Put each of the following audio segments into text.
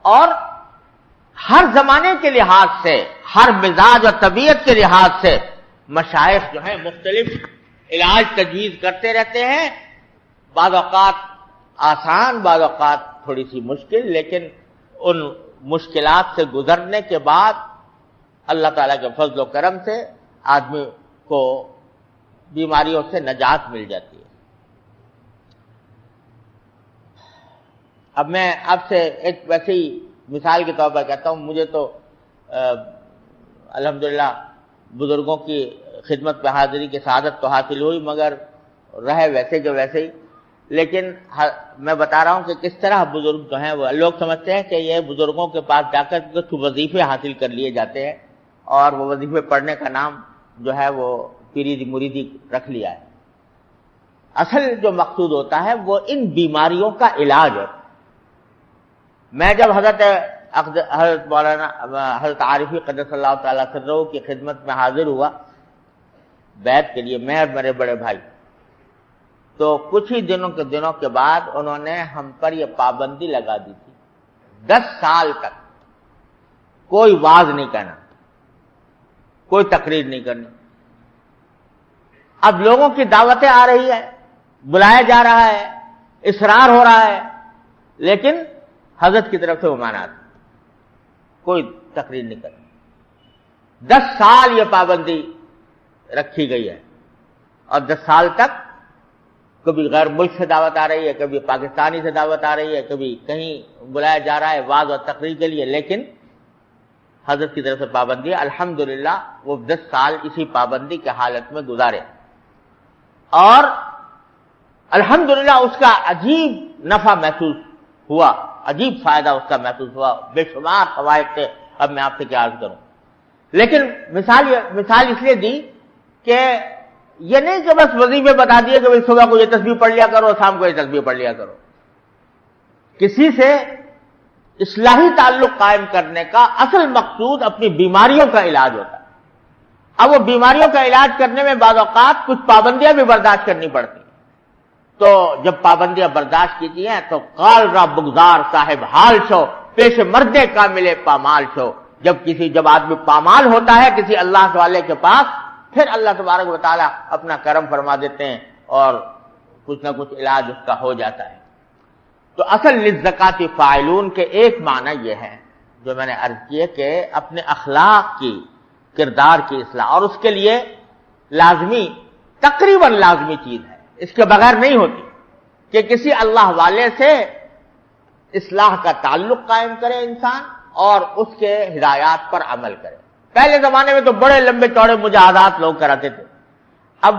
اور ہر زمانے کے لحاظ سے، ہر مزاج اور طبیعت کے لحاظ سے مشائخ جو ہیں مختلف علاج تجویز کرتے رہتے ہیں، بعض اوقات آسان، بعض اوقات تھوڑی سی مشکل، لیکن ان مشکلات سے گزرنے کے بعد اللہ تعالیٰ کے فضل و کرم سے آدمی کو بیماریوں سے نجات مل جاتی ہے۔ اب میں آپ سے ایک ویسی مثال کے طور پر کہتا ہوں، مجھے تو الحمدللہ بزرگوں کی خدمت پہ حاضری کی سعادت تو حاصل ہوئی، مگر رہے ویسے کے ویسے ہی۔ لیکن میں بتا رہا ہوں کہ کس طرح بزرگ جو ہیں، وہ لوگ سمجھتے ہیں کہ یہ بزرگوں کے پاس جا کر کچھ وظیفے حاصل کر لیے جاتے ہیں، اور وہ وظیفے پڑھنے کا نام جو ہے وہ پیری مریدی رکھ لیا ہے۔ اصل جو مقصود ہوتا ہے وہ ان بیماریوں کا علاج ہے۔ میں جب حضرت مولانا حضرت عارفی قدس اللہ تعالیٰ سرہ کی خدمت میں حاضر ہوا بیعت کے لیے، میں اور میرے بڑے بھائی، تو کچھ ہی دنوں کے بعد انہوں نے ہم پر یہ پابندی لگا دی تھی، 10 سال تک کوئی واعظ نہیں کہنا، کوئی تقریر نہیں کرنی۔ اب لوگوں کی دعوتیں آ رہی ہے، بلایا جا رہا ہے، اصرار ہو رہا ہے، لیکن حضرت کی طرف سے ممانعت، کوئی تقریر نہیں کرنی۔ 10 سال یہ پابندی رکھی گئی ہے، اور 10 سال تک کبھی غیر ملک سے دعوت آ رہی ہے، کبھی پاکستانی سے دعوت آ رہی ہے، کبھی کہیں بلایا جا رہا ہے وعظ اور تقریر کے لیے، لیکن حضرت کی طرف سے پابندی ہے۔ الحمدللہ وہ 10 سال اسی پابندی کے حالت میں گزارے، اور الحمدللہ اس کا عجیب نفع محسوس ہوا، عجیب فائدہ اس کا محسوس ہوا، بے شمار فوائد تھے۔ اب میں آپ سے کیا عرض کروں، لیکن مثال اس لیے دی کہ یہ نہیں کہ بس وظیفے بتا دیے کہ بھائی صبح کو یہ تسبیح پڑھ لیا کرو، شام کو یہ تسبیح پڑھ لیا کرو۔ کسی سے اصلاحی تعلق قائم کرنے کا اصل مقصود اپنی بیماریوں کا علاج ہوتا ہے۔ اب وہ بیماریوں کا علاج کرنے میں بعض اوقات کچھ پابندیاں بھی برداشت کرنی پڑتی ہیں، تو جب پابندیاں برداشت کیتی ہیں تو قال را بگزار صاحب حال شو، پیش مردے کا ملے پامال شو۔ جب آدمی پامال ہوتا ہے کسی اللہ والے کے پاس، پھر اللہ تبارک و تعالی اپنا کرم فرما دیتے ہیں اور کچھ نہ کچھ علاج اس کا ہو جاتا ہے۔ تو اصل للزکاۃ فاعلون کے ایک معنی یہ ہے جو میں نے عرض کیے کہ اپنے اخلاق کی، کردار کی اصلاح، اور اس کے لیے لازمی، تقریباً لازمی چیز ہے، اس کے بغیر نہیں ہوتی، کہ کسی اللہ والے سے اصلاح کا تعلق قائم کرے انسان اور اس کے ہدایات پر عمل کرے۔ پہلے زمانے میں تو بڑے لمبے چوڑے مجاہدات لوگ کراتے تھے، اب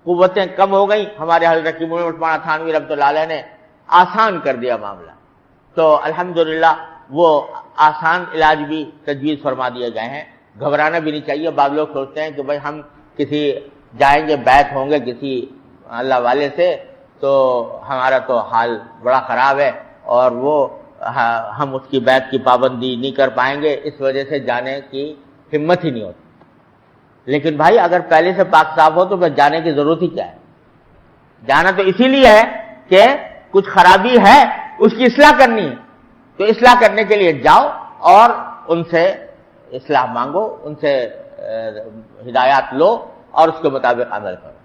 قوتیں کم ہو گئیں، ہمارے حضرت رقیب عثمان تھانوی رحمۃ اللہ علیہ نے آسان کر دیا معاملہ، تو الحمدللہ وہ آسان علاج بھی تجویز فرما دیے گئے ہیں۔ گھبرانا بھی نہیں چاہیے۔ بعض لوگ سوچتے ہیں کہ بھائی ہم کسی جائیں گے، بیعت ہوں گے کسی اللہ والے سے، تو ہمارا تو حال بڑا خراب ہے اور ہم اس کی بیعت کی پابندی نہیں کر پائیں گے، اس وجہ سے جانے کی ہمت ہی نہیں ہوتی۔ لیکن بھائی اگر پہلے سے پاک صاف ہو تو پھر جانے کی ضرورت ہی کیا ہے؟ جانا تو اسی لیے ہے کہ کچھ خرابی ہے، اس کی اصلاح کرنی ہے، تو اصلاح کرنے کے لیے جاؤ اور ان سے اصلاح مانگو، ان سے ہدایات لو اور اس کے مطابق عمل کرو۔